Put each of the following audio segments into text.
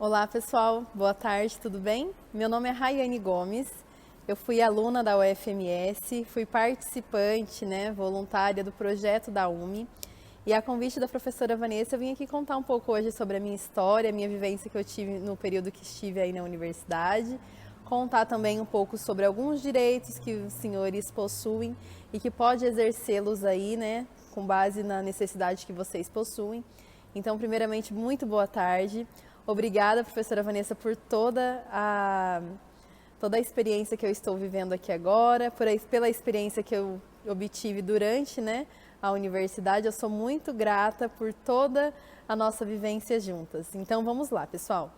Olá pessoal, boa tarde, tudo bem? Meu nome é Rayane Gomes, eu fui aluna da UFMS, fui participante, voluntária do projeto da UME e a convite da professora Vanessa eu vim aqui contar um pouco hoje sobre a minha história, a minha vivência que eu tive no período que estive aí na universidade, contar também um pouco sobre alguns direitos que os senhores possuem e que pode exercê-los aí, com base na necessidade que vocês possuem. Então, primeiramente, muito boa tarde. Obrigada, professora Vanessa, por toda a experiência que eu estou vivendo aqui agora, pela experiência que eu obtive durante, a universidade. Eu sou muito grata por toda a nossa vivência juntas. Então, vamos lá, pessoal.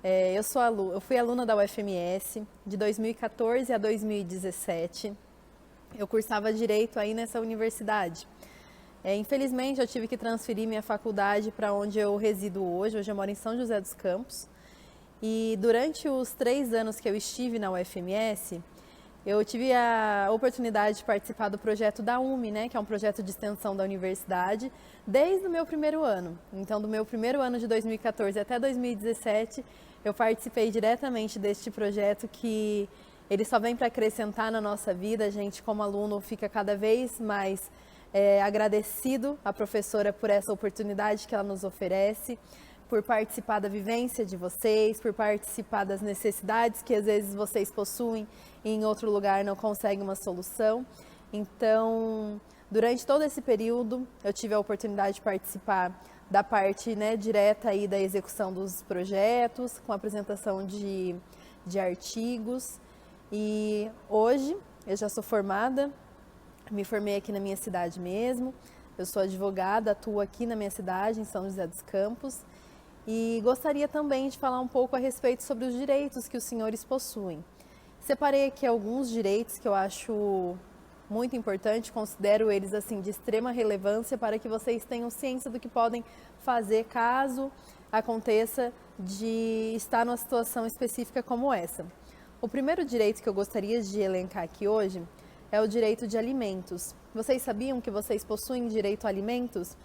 Eu fui aluna da UFMS de 2014 a 2017. Eu cursava Direito aí nessa universidade. Infelizmente, eu tive que transferir minha faculdade para onde eu resido hoje. Hoje eu moro em São José dos Campos. E durante os 3 anos que eu estive na UFMS, eu tive a oportunidade de participar do projeto da UME, que é um projeto de extensão da universidade, desde o meu primeiro ano. Então, do meu primeiro ano de 2014 até 2017, eu participei diretamente deste projeto que ele só vem para acrescentar na nossa vida. A gente, como aluno, fica cada vez mais agradecido à professora por essa oportunidade que ela nos oferece, por participar da vivência de vocês, por participar das necessidades que às vezes vocês possuem e em outro lugar não conseguem uma solução. Então, durante todo esse período, eu tive a oportunidade de participar da parte direta aí da execução dos projetos, com a apresentação de artigos. E hoje eu já sou formada. Me formei aqui na minha cidade mesmo, eu sou advogada, atuo aqui na minha cidade, em São José dos Campos, e gostaria também de falar um pouco a respeito sobre os direitos que os senhores possuem. Separei aqui alguns direitos que eu acho muito importante, considero eles assim de extrema relevância para que vocês tenham ciência do que podem fazer caso aconteça de estar numa situação específica como essa. O primeiro direito que eu gostaria de elencar aqui hoje é o direito de alimentos. Vocês sabiam que vocês possuem direito a alimentos?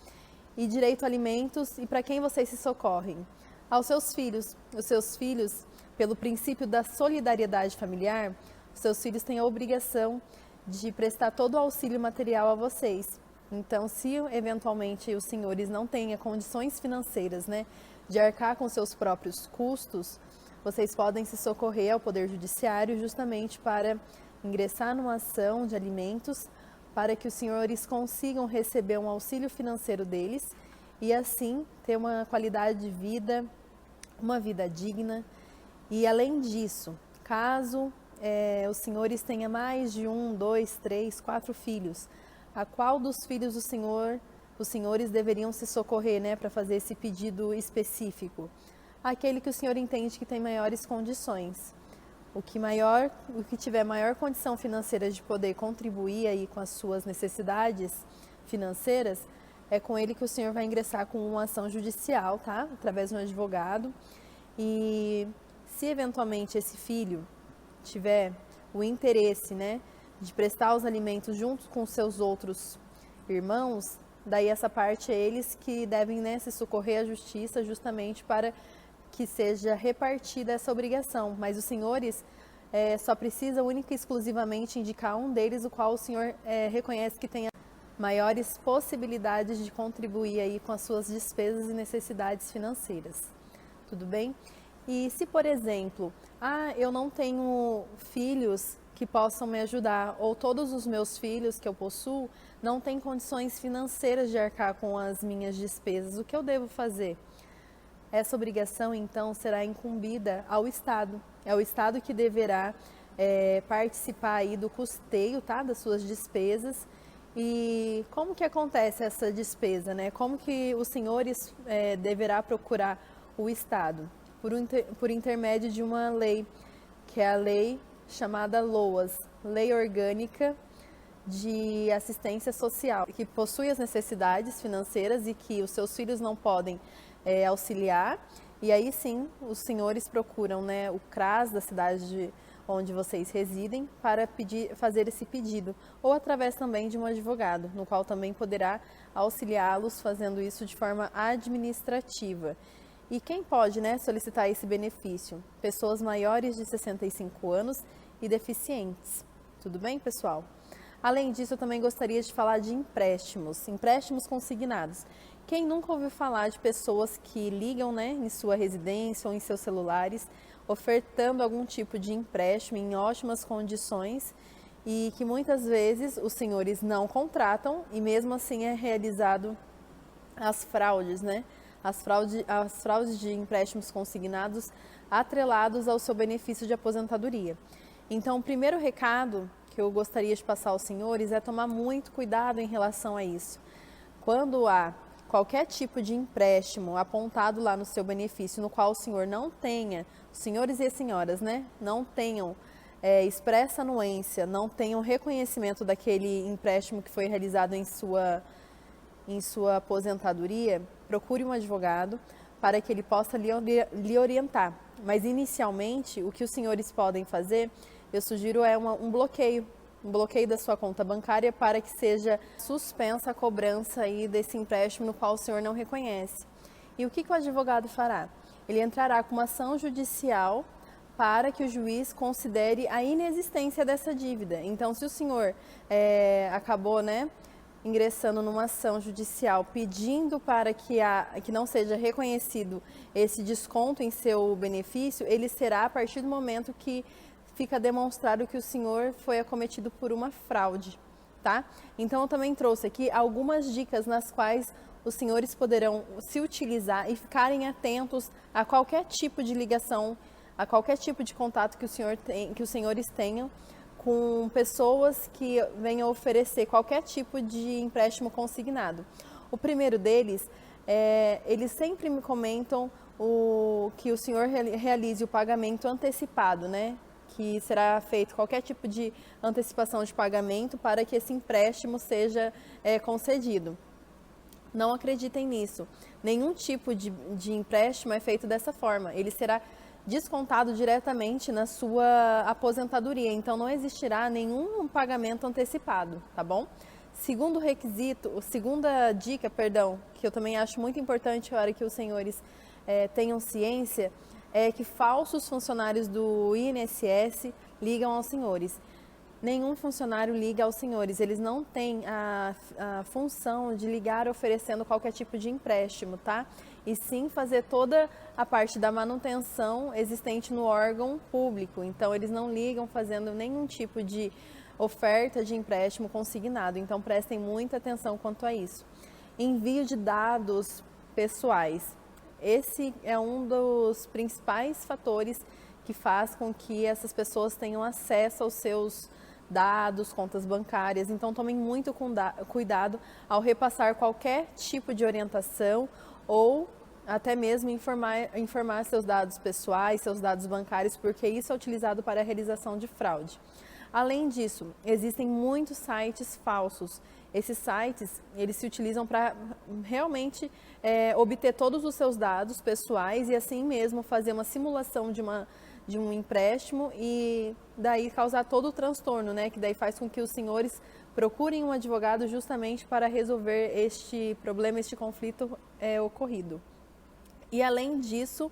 E direito a alimentos, e para quem vocês se socorrem? Aos seus filhos. Os seus filhos, pelo princípio da solidariedade familiar, os seus filhos têm a obrigação de prestar todo o auxílio material a vocês. Então, se eventualmente os senhores não têm condições financeiras, de arcar com seus próprios custos, vocês podem se socorrer ao Poder Judiciário justamente para ingressar numa ação de alimentos para que os senhores consigam receber um auxílio financeiro deles e assim ter uma qualidade de vida, uma vida digna. E além disso, caso os senhores tenham mais de 1, 2, 3, 4 filhos, a qual dos filhos os senhores deveriam se socorrer, para fazer esse pedido específico? Aquele que o senhor entende que tem maiores condições. O que tiver maior condição financeira de poder contribuir aí com as suas necessidades financeiras, é com ele que o senhor vai ingressar com uma ação judicial, tá? Através de um advogado. E se eventualmente esse filho tiver o interesse, de prestar os alimentos junto com seus outros irmãos, daí essa parte é eles que devem, se socorrer à justiça justamente para que seja repartida essa obrigação, mas os senhores só precisam única e exclusivamente indicar um deles, o qual o senhor reconhece que tenha maiores possibilidades de contribuir aí com as suas despesas e necessidades financeiras. Tudo bem? E se, por exemplo, eu não tenho filhos que possam me ajudar, ou todos os meus filhos que eu possuo não têm condições financeiras de arcar com as minhas despesas, o que eu devo fazer? Essa obrigação, então, será incumbida ao Estado. É o Estado que deverá participar aí do custeio, tá, das suas despesas. E como que acontece essa despesa, Como que os senhores deverá procurar o Estado? Por intermédio de uma lei, que é a lei chamada LOAS, Lei Orgânica de Assistência Social, que possui as necessidades financeiras e que os seus filhos não podem auxiliar, e aí sim os senhores procuram o CRAS da cidade onde vocês residem para fazer esse pedido, ou através também de um advogado, no qual também poderá auxiliá-los fazendo isso de forma administrativa. E quem pode, né, solicitar esse benefício? Pessoas maiores de 65 anos e deficientes. Tudo bem, pessoal? Além disso, eu também gostaria de falar de empréstimos consignados. Quem nunca ouviu falar de pessoas que ligam, né, em sua residência ou em seus celulares, ofertando algum tipo de empréstimo em ótimas condições e que muitas vezes os senhores não contratam e mesmo assim é realizado as fraudes, né? As fraudes de empréstimos consignados atrelados ao seu benefício de aposentadoria. Então, o primeiro recado que eu gostaria de passar aos senhores é tomar muito cuidado em relação a isso. Quando há qualquer tipo de empréstimo apontado lá no seu benefício, no qual o senhor não tenha, os senhores e as senhoras, né, não tenham expressa anuência, não tenham reconhecimento daquele empréstimo que foi realizado em sua aposentadoria, procure um advogado para que ele possa lhe orientar. Mas inicialmente, o que os senhores podem fazer, eu sugiro um bloqueio da sua conta bancária para que seja suspensa a cobrança aí desse empréstimo no qual o senhor não reconhece. E o que o advogado fará? Ele entrará com uma ação judicial para que o juiz considere a inexistência dessa dívida. Então, se o senhor acabou, né, ingressando numa ação judicial pedindo para que não seja reconhecido esse desconto em seu benefício, ele será a partir do momento que fica demonstrado que o senhor foi acometido por uma fraude, tá? Então, eu também trouxe aqui algumas dicas nas quais os senhores poderão se utilizar e ficarem atentos a qualquer tipo de ligação, a qualquer tipo de contato que os senhores tenham com pessoas que venham oferecer qualquer tipo de empréstimo consignado. O primeiro deles, eles sempre me comentam que o senhor realize o pagamento antecipado, né? Que será feito qualquer tipo de antecipação de pagamento para que esse empréstimo seja concedido. Não acreditem nisso. Nenhum tipo de empréstimo é feito dessa forma. Ele será descontado diretamente na sua aposentadoria, então não existirá nenhum pagamento antecipado, tá bom? Segunda dica, que eu também acho muito importante para que os senhores tenham ciência, é que falsos funcionários do INSS ligam aos senhores. Nenhum funcionário liga aos senhores, eles não têm a função de ligar oferecendo qualquer tipo de empréstimo, tá? E sim fazer toda a parte da manutenção existente no órgão público. Então, eles não ligam fazendo nenhum tipo de oferta de empréstimo consignado. Então, prestem muita atenção quanto a isso. Envio de dados pessoais. Esse é um dos principais fatores que faz com que essas pessoas tenham acesso aos seus dados, contas bancárias. Então, tomem muito cuidado ao repassar qualquer tipo de orientação ou até mesmo informar seus dados pessoais, seus dados bancários, porque isso é utilizado para a realização de fraude. Além disso, existem muitos sites falsos. Esses sites, eles se utilizam para realmente obter todos os seus dados pessoais e assim mesmo fazer uma simulação de um empréstimo e daí causar todo o transtorno, né? Que daí faz com que os senhores procurem um advogado justamente para resolver este problema, este conflito ocorrido. E além disso,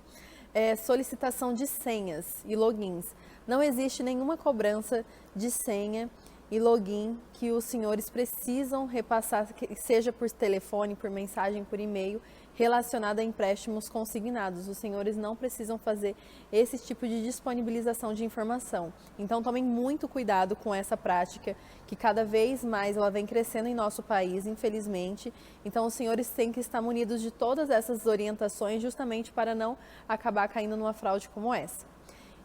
solicitação de senhas e logins. Não existe nenhuma cobrança de senha e login que os senhores precisam repassar, seja por telefone, por mensagem, por e-mail, relacionado a empréstimos consignados. Os senhores não precisam fazer esse tipo de disponibilização de informação. Então, tomem muito cuidado com essa prática, que cada vez mais ela vem crescendo em nosso país, infelizmente. Então, os senhores têm que estar munidos de todas essas orientações, justamente para não acabar caindo numa fraude como essa.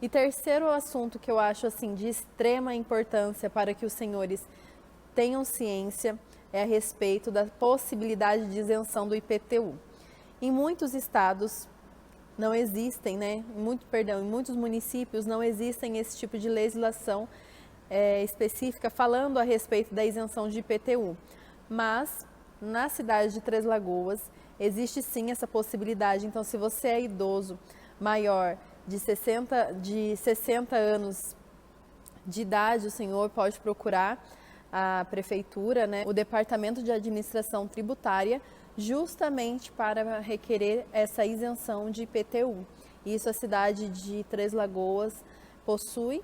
E terceiro assunto que eu acho assim de extrema importância para que os senhores tenham ciência é a respeito da possibilidade de isenção do IPTU. Em muitos estados não existem, em muitos municípios não existem esse tipo de legislação específica falando a respeito da isenção de IPTU. Mas na cidade de Três Lagoas existe sim essa possibilidade. Então, se você é idoso, maior de 60 anos de idade, o senhor pode procurar a prefeitura, o Departamento de Administração Tributária, justamente para requerer essa isenção de IPTU. Isso a cidade de Três Lagoas possui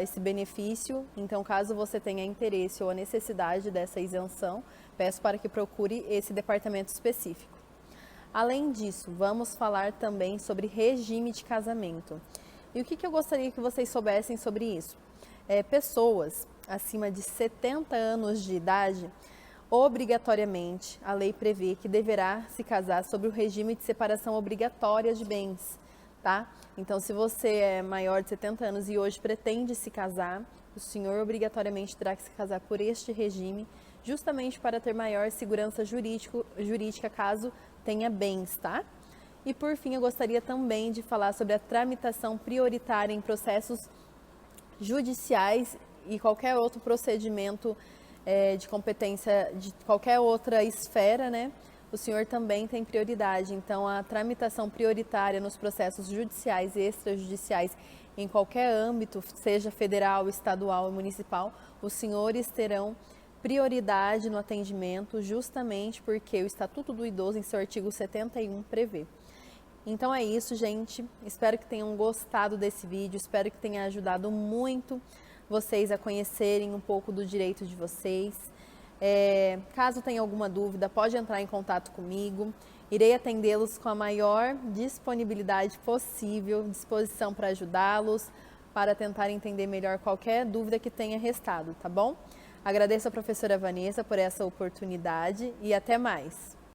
esse benefício, então caso você tenha interesse ou a necessidade dessa isenção, peço para que procure esse departamento específico. Além disso, vamos falar também sobre regime de casamento. E o que eu gostaria que vocês soubessem sobre isso? Pessoas acima de 70 anos de idade, obrigatoriamente, a lei prevê que deverá se casar sobre o regime de separação obrigatória de bens, tá? Então, se você é maior de 70 anos e hoje pretende se casar, o senhor obrigatoriamente terá que se casar por este regime, justamente para ter maior segurança jurídica caso tenha bens, tá? E por fim, eu gostaria também de falar sobre a tramitação prioritária em processos judiciais e qualquer outro procedimento de competência de qualquer outra esfera, né? O senhor também tem prioridade. Então, a tramitação prioritária nos processos judiciais e extrajudiciais em qualquer âmbito, seja federal, estadual e municipal, os senhores terão prioridade no atendimento, justamente porque o Estatuto do Idoso, em seu artigo 71, prevê. Então é isso, gente. Espero que tenham gostado desse vídeo, espero que tenha ajudado muito vocês a conhecerem um pouco do direito de vocês. Caso tenha alguma dúvida, pode entrar em contato comigo. Irei atendê-los com a maior disponibilidade possível, disposição para ajudá-los, para tentar entender melhor qualquer dúvida que tenha restado, tá bom? Agradeço a professora Vanessa por essa oportunidade e até mais.